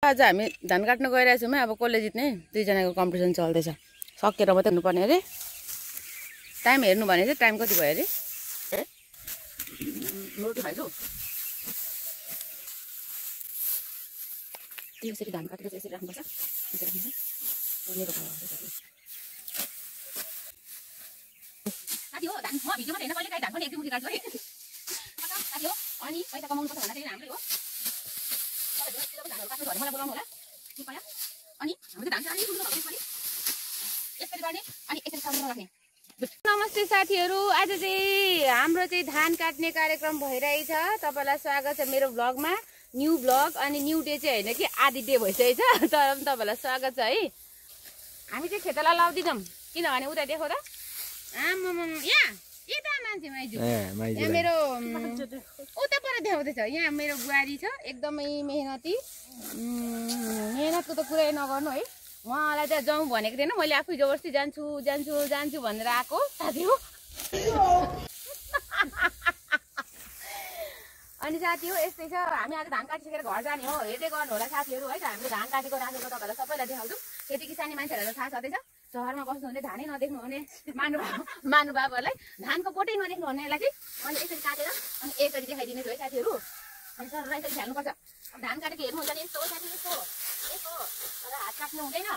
आज हामी धान काट्न गइरहेछौँ है। अब कसले जित्ने दुईजनाको कम्पिटिसन चल्दैछ। सकेर मात्रै हुनुपर्ने अरे। टाइम हेर्नु भने चाहिँ टाइम कति भयो अरे। रोटी खाइछु। यसरी धान काटेर चाहिँ यसरी राख्नुपर्छ। यसरी राख्नुपर्छ। साथी हो धान म भिडियोमा हेर्न कहिले काहीँ धान पनि एक दुई मुठी काट्छु है। साथी हो अनि पैसा कमाउनु पर्छ भन्दाखेरि हाम्रै हो। मलाई बोलाउनु होला कृपया। अनि हाम्रो धान चाहिँ अलि ठुलो भएको पनि यसरी गर्ने अनि यसरी सार्न राख्ने। नमस्ते साथीहरू, आज चाहिँ हाम्रो चाहिँ धान काट्ने कार्यक्रम भइरहेछ। तपाईलाई स्वागत छ मेरो ब्लगमा। न्यू ब्लग अनि न्यू डे चाहिँ हैन कि आदि डे भइसकेछ, तर पनि तपाईलाई स्वागत छ है। हामी चाहिँ खेतला लाउँदिनौँ किनभने उता देखो त आम्म यहाँ यता मान्छे माइजू यहाँ मेरो उता पर देखाउँदैछ। यहाँ मेरो बुहारी छ एकदमै मेहनती। मेहनतको त कुरै नगर्नु है। उहाँलाई त जाउँ भनेको थिएन, मैले आफै जबरजस्ती जान्छु जान्छु जान्छु भनेर आएको साथी हो। अनि साथी हो यस्तै छ। हामी आज धान काटिसकेर घर जाने हो। हेर्दै गर्नु होला साथीहरू है। हामीले धान काटेको राखेको तपाईँलाई सबैलाई देखाउँछौँ। खेती किसानी मान्छेहरूलाई थाहा छँदैछ। सहरमा बस्नुहुने धानै नदेख्नु हुने महानुभावहरूलाई धानको बोटै नदेख्नु हुनेलाई चाहिँ मैले यसरी काटेर अनि यसरी देखाइदिनेछु है साथीहरू। अनि सर यसरी हाल्नुपर्छ। अब धान काटेको हेर्नु हुन्छ नि यस्तो हो साथी, यस्तो यस्तो तर हात काट्नु हुँदैन।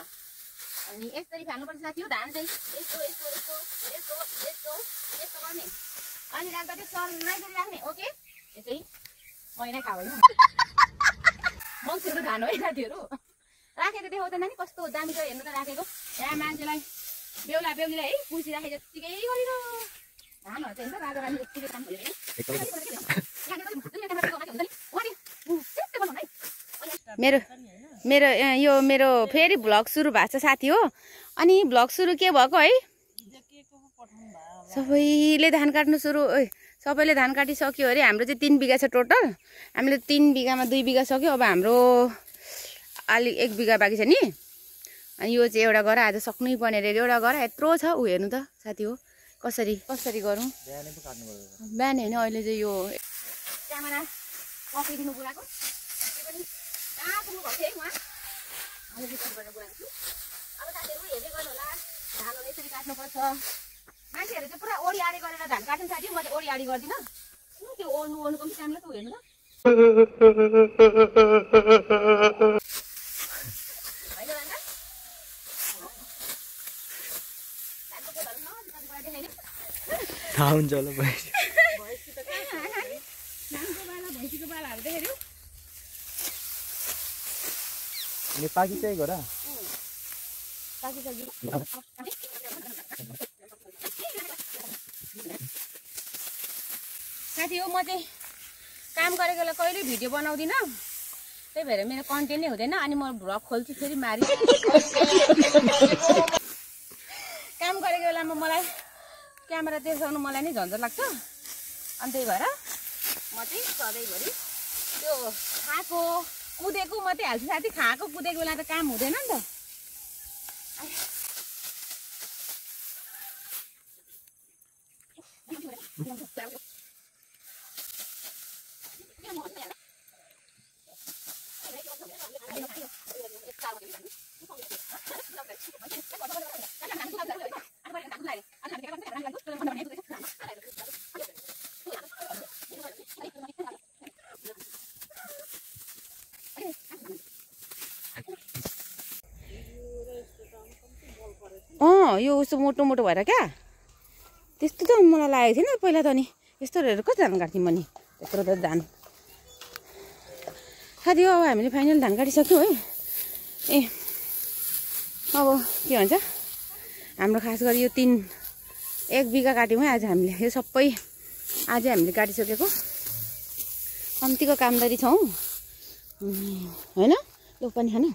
अनि यसरी फाल्नुपर्छ साथी हो। धान चाहिँ यस्तो यस्तो यस्तो यस्तो यस्तो यस्तो गर्ने अनि राख्दा चाहिँ सरलाई राख्ने। ओके यसै महिना खा होइन मङ्सिरको धान हो है साथीहरू। राखेको देखाउँदैन नि कस्तो दामी छ हेर्नु त राखेको। यहाँ मान्छेलाई बेहुला बेहुलीलाई है पुसी राखे जत्तिकै गरेर धानहरू चाहिँ हुन्छ राजा रानी जत्तिकै काम भयो। मेरो मेरो यो मेरो फेरि भ्लग सुरु भएको छ साथी हो। अनि भ्लग सुरु के भएको है, सबैले धान काट्नु सुरु सबैले धान काटिसक्यो अरे। हाम्रो चाहिँ 3 बिघा छ टोटल। हामीले 3 बिघामा 2 बिघा सक्यो। अब हाम्रो अलि 1 बिघा बाँकी छ नि। अनि यो चाहिँ एउटा गर आज सक्नै पर्ने रे। एउटा गर यत्रो छ ऊ हेर्नु त साथी हो। कसरी कसरी गरौँ बिहान होइन। अहिले चाहिँ यो क्यामेरा पक्रिदिनु बुढाको कहाँ पुग्नु भएको थियो है उहाँ। अहिले रिपोर्ट गरेर बुढाएको छु। अब साथीहरू हेर्दै गर्नु होला। धानहरू यसरी काट्नुपर्छ। मान्छेहरू चाहिँ पुरा ओडी आडी गरेर धान काट्नु साथी। म चाहिँ ओडी आडी गर्दिनँ। त्यो ओड्नु ओड्नुको पनि टाइम लाग्छ हेर्नु त। थाहा हुन्छ होला भैँसीको बालाहरू देखेर पाकी चाहिँ गर साथी हो। म चाहिँ काम गरेकोलाई कहिले भिडियो बनाउँदिनँ, त्यही भएर मेरो कन्टेन्ट नै हुँदैन। अनि म भ्लग खोल्छु फेरि मारि। काम गरेको बेलामा मलाई क्यामेरा देखाउनु मलाई नै झन्झट लाग्छ। अनि त्यही भएर म चाहिँ सधैँभरि त्यो खाएको कुदेको मात्रै हाल्छु साथी। खाएको कुदेको बेला त काम हुँदैन नि त। यो उसो मोटो मोटो भएर क्या त्यस्तो त मलाई लागेको थिएन पहिला त। अनि यस्तोहरू कति धान काट्थ्यौँ अनि त्यत्रो त धान साथी हो। अब हामीले फाइनल धान काटिसक्यौँ है। ए अब के भन्छ हाम्रो खास गरी यो 1 बिघा काट्यौँ है आज हामीले। यो सबै आज हामीले काटिसकेको। कम्तीको कामदारी छौँ होइन। यो पनि खानु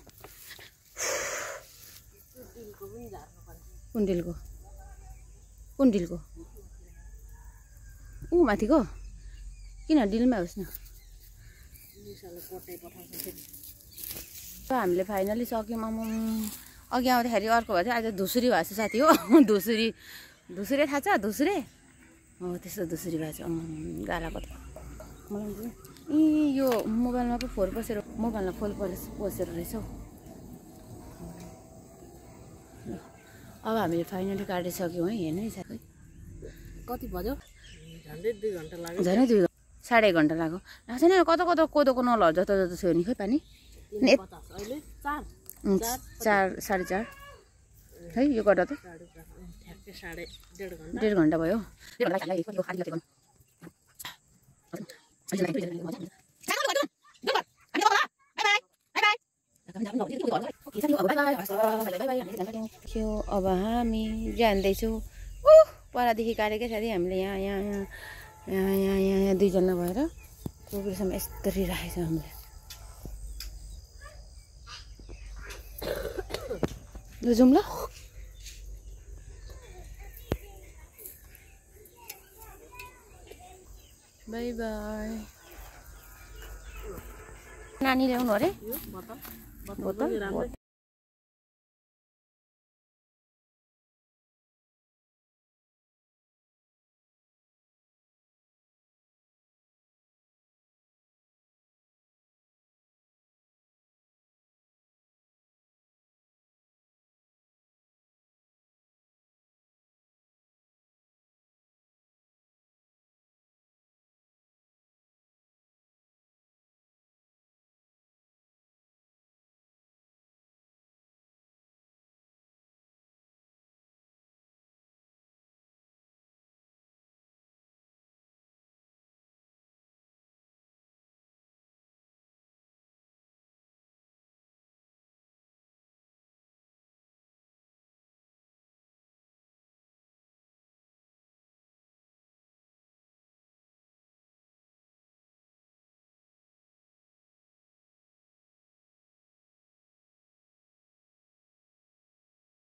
कुन्डिलको कुन्डिलको ऊ माथिको किन डिलमा होस् न। हामीले फाइनली सक्यौँ। अघि आउँदाखेरि अर्को भए चाहिँ आज धुसुरी भएको छ साथी हो। धुसुरे थाहा छ धुसुरे हो। त्यस्तो धुसुरी भएको छ गालाको त। मलाई यो मोबाइलमा पो फोहोर पसेर मोबाइलमा फोहोर पसेर रहेछ हौ। अब हामीले फाइनली काटिसक्यौँ है। हेर्नु है साथै कति बज्यो? झन्डै 2 घण्टा लाग्यो। झन् 2 साढे 1 घण्टा लाग्यो। लाग्छ नि कता कता कोदोको नलहरू जता जता थियो नि खै पानी। 50 अहिले 4 4 4:30 है यो गर्दा त ठ्याक्कै 1.5 घण्टा 1.5 घण्टा भयो। अब हामी जान्दैछौँ। परदेखि काटेकै साथी हामीले यहाँ 2 जना भएर कोब्रेसम्म यस्तरी राखेको छ हामीले। ल जाउँ ल। By by. नानी ल्याउनु अरे यो बोतल बोतल